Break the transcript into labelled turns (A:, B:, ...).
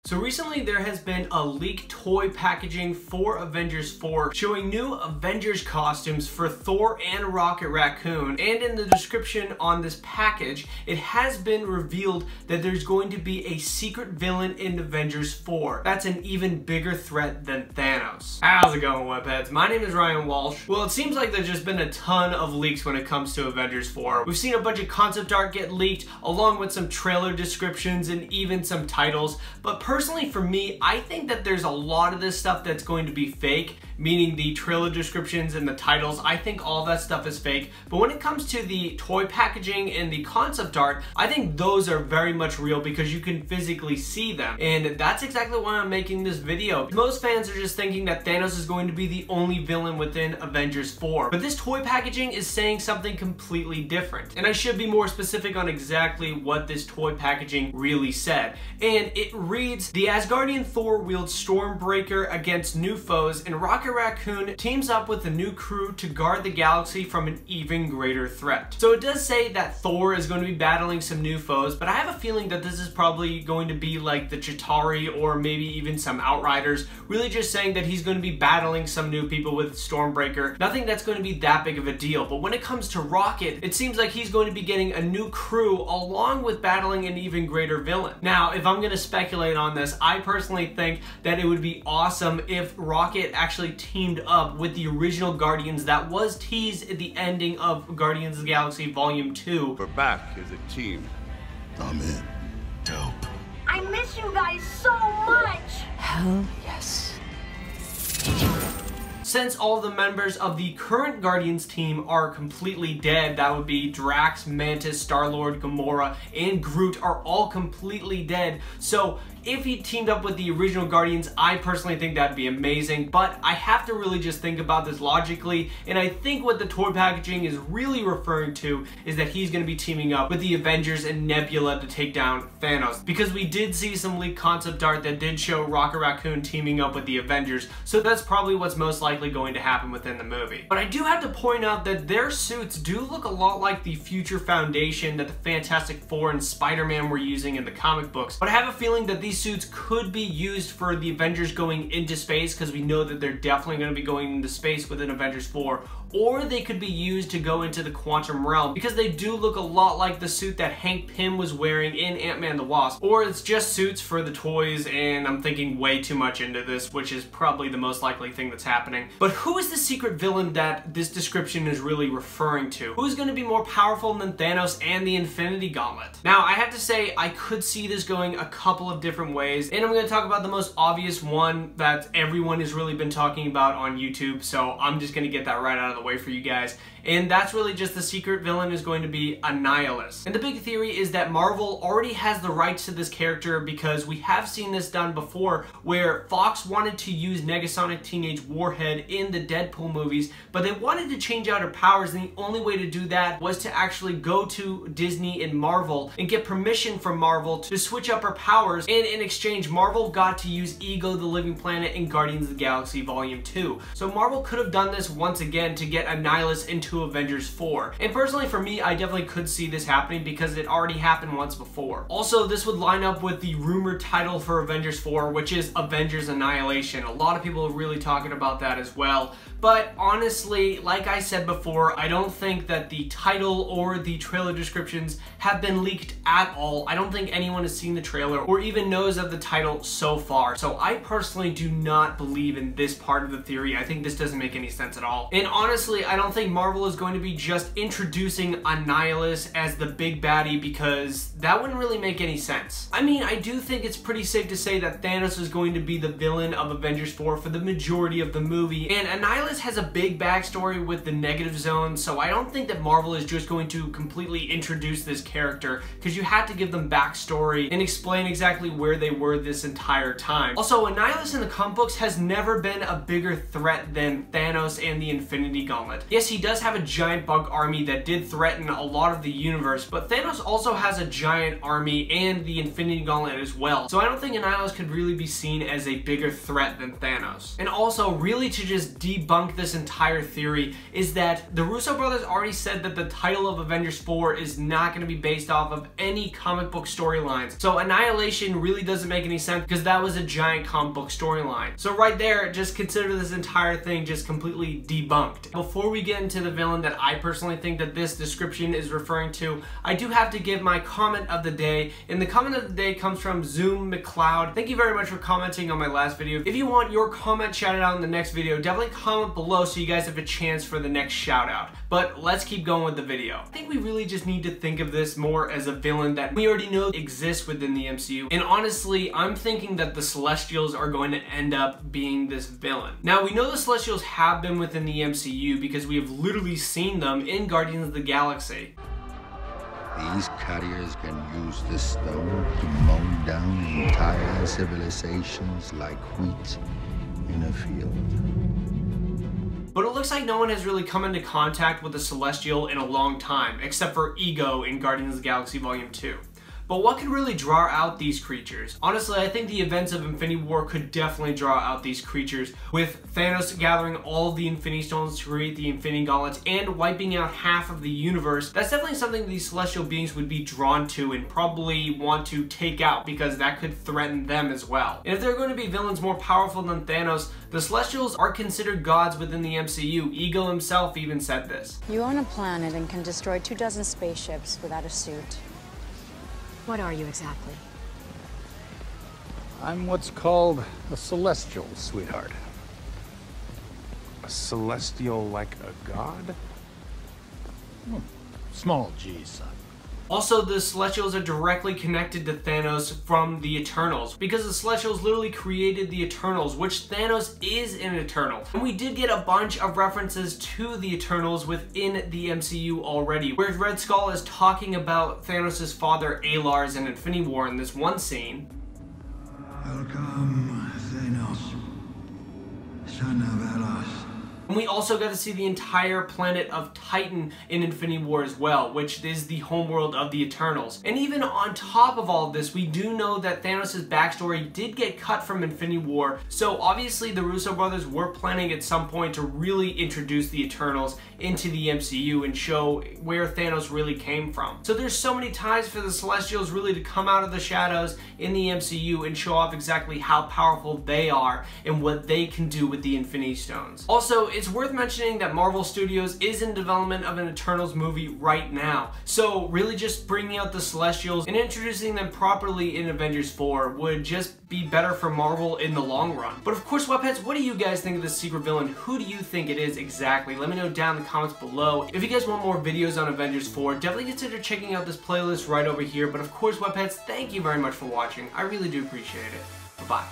A: So recently there has been a leaked toy packaging for Avengers 4 showing new Avengers costumes for Thor and Rocket Raccoon, and in the description on this package it has been revealed that there's going to be a secret villain in Avengers 4 that's an even bigger threat than Thanos. How's it going, Webheads? My name is Ryan Walsh. Well, it seems like there's just been a ton of leaks when it comes to Avengers 4. We've seen a bunch of concept art get leaked along with some trailer descriptions and even some titles, but personally for me, I think that there's a lot of this stuff that's going to be fake, meaning the trailer descriptions and the titles. I think all that stuff is fake, but when it comes to the toy packaging and the concept art, I think those are very much real because you can physically see them, and that's exactly why I'm making this video. Most fans are just thinking that Thanos is going to be the only villain within Avengers 4, but this toy packaging is saying something completely different, and I should be more specific on exactly what this toy packaging really said. And it reads, the Asgardian Thor wields Stormbreaker against new foes, and Rocket Raccoon teams up with a new crew to guard the galaxy from an even greater threat. So it does say that Thor is going to be battling some new foes, but I have a feeling that this is probably going to be like the Chitauri or maybe even some Outriders, really just saying that he's going to be battling some new people with Stormbreaker. Nothing that's going to be that big of a deal, but when it comes to Rocket, it seems like he's going to be getting a new crew along with battling an even greater villain. Now, if I'm going to speculate on this, I personally think that it would be awesome if Rocket actually teamed up with the original Guardians that was teased at the ending of Guardians of the Galaxy Volume 2.
B: We're back as a team.
C: I'm in. Dope.
D: I miss you guys so much!
E: Hell yes.
A: Since all of the members of the current Guardians team are completely dead, that would be Drax, Mantis, Star-Lord, Gamora, and Groot are all completely dead. So if he teamed up with the original Guardians, I personally think that'd be amazing, but I have to really just think about this logically, and I think what the toy packaging is really referring to is that he's going to be teaming up with the Avengers and Nebula to take down Thanos, because we did see some leaked concept art that did show Rocket Raccoon teaming up with the Avengers, so that's probably what's most likely going to happen within the movie. But I do have to point out that their suits do look a lot like the Future Foundation that the Fantastic Four and Spider-Man were using in the comic books, but I have a feeling that these suits could be used for the Avengers going into space, because we know that they're definitely going to be going into space within Avengers 4, or they could be used to go into the quantum realm, because they do look a lot like the suit that Hank Pym was wearing in Ant-Man the Wasp. Or it's just suits for the toys, and I'm thinking way too much into this, which is probably the most likely thing that's happening. But who is the secret villain that this description is really referring to? Who's going to be more powerful than Thanos and the Infinity Gauntlet? Now, I have to say, I could see this going a couple of different ways, and I'm going to talk about the most obvious one that everyone has really been talking about on YouTube, so I'm just going to get that right out of the way for you guys. And that's really just the secret villain is going to be Annihilus. And the big theory is that Marvel already has the rights to this character because we have seen this done before, where Fox wanted to use Negasonic Teenage Warhead in the Deadpool movies, but they wanted to change out her powers, and the only way to do that was to actually go to Disney and Marvel and get permission from Marvel to switch up her powers, and in exchange Marvel got to use Ego the Living Planet in Guardians of the Galaxy Volume 2. So Marvel could have done this once again to get Annihilus into Avengers 4. And personally for me, I definitely could see this happening because it already happened once before. Also, this would line up with the rumored title for Avengers 4, which is Avengers Annihilation. A lot of people are really talking about that as well. But honestly, like I said before, I don't think that the title or the trailer descriptions have been leaked at all. I don't think anyone has seen the trailer or even knows of the title so far. So I personally do not believe in this part of the theory. I think this doesn't make any sense at all. And honestly, I don't think Marvel is going to be just introducing Annihilus as the big baddie, because that wouldn't really make any sense. I mean, I do think it's pretty safe to say that Thanos is going to be the villain of Avengers 4 for the majority of the movie, and Annihilus has a big backstory with the Negative Zone, so I don't think that Marvel is just going to completely introduce this character, because you have to give them backstory and explain exactly where they were this entire time. Also, Annihilus in the comic books has never been a bigger threat than Thanos and the Infinity Gauntlet. Yes, he does have a giant bug army that did threaten a lot of the universe, but Thanos also has a giant army and the Infinity Gauntlet as well, so I don't think Annihilus could really be seen as a bigger threat than Thanos. And also, really to just debunk this entire theory is that the Russo brothers already said that the title of Avengers 4 is not going to be based off of any comic book storylines, so Annihilation really really doesn't make any sense because that was a giant comic book storyline. So right there, just consider this entire thing just completely debunked. Before we get into the villain that I personally think that this description is referring to, I do have to give my comment of the day, and the comment of the day comes from Zoom McLeod. Thank you very much for commenting on my last video. If you want your comment shouted out in the next video, definitely comment below so you guys have a chance for the next shout out. But let's keep going with the video. I think we really just need to think of this more as a villain that we already know exists within the MCU, and honestly, I'm thinking that the Celestials are going to end up being this villain. Now, we know the Celestials have been within the MCU because we have literally seen them in Guardians of the Galaxy.
C: These carriers can use this stone to mow down entire civilizations like wheat in a field.
A: But it looks like no one has really come into contact with a Celestial in a long time, except for Ego in Guardians of the Galaxy Volume 2. But what could really draw out these creatures? Honestly, I think the events of Infinity War could definitely draw out these creatures, with Thanos gathering all of the Infinity Stones to create the Infinity Gauntlets and wiping out half of the universe. That's definitely something these celestial beings would be drawn to and probably want to take out because that could threaten them as well. And if they're going to be villains more powerful than Thanos, the Celestials are considered gods within the MCU. Ego himself even said this.
B: You own a planet and can destroy 24 spaceships without a suit. What are you exactly?
F: I'm what's called a celestial, sweetheart.
G: A celestial like a god?
F: Small G, son.
A: Also, the Celestials are directly connected to Thanos from the Eternals, because the Celestials literally created the Eternals, which Thanos is an Eternal. And we did get a bunch of references to the Eternals within the MCU already, where Red Skull is talking about Thanos' father Alars in Infinity War in this one scene.
C: Welcome, Thanos, son of Alars.
A: And we also got to see the entire planet of Titan in Infinity War as well, which is the homeworld of the Eternals. And even on top of all of this, we do know that Thanos' backstory did get cut from Infinity War, so obviously the Russo brothers were planning at some point to really introduce the Eternals into the MCU and show where Thanos really came from. So there's so many ties for the Celestials really to come out of the shadows in the MCU and show off exactly how powerful they are and what they can do with the Infinity Stones. Also, it's worth mentioning that Marvel Studios is in development of an Eternals movie right now. So really just bringing out the Celestials and introducing them properly in Avengers 4 would just be better for Marvel in the long run. But of course, Webheads, what do you guys think of this secret villain? Who do you think it is exactly? Let me know down in the comments below. If you guys want more videos on Avengers 4, definitely consider checking out this playlist right over here. But of course, Webheads, thank you very much for watching. I really do appreciate it. Bye-bye.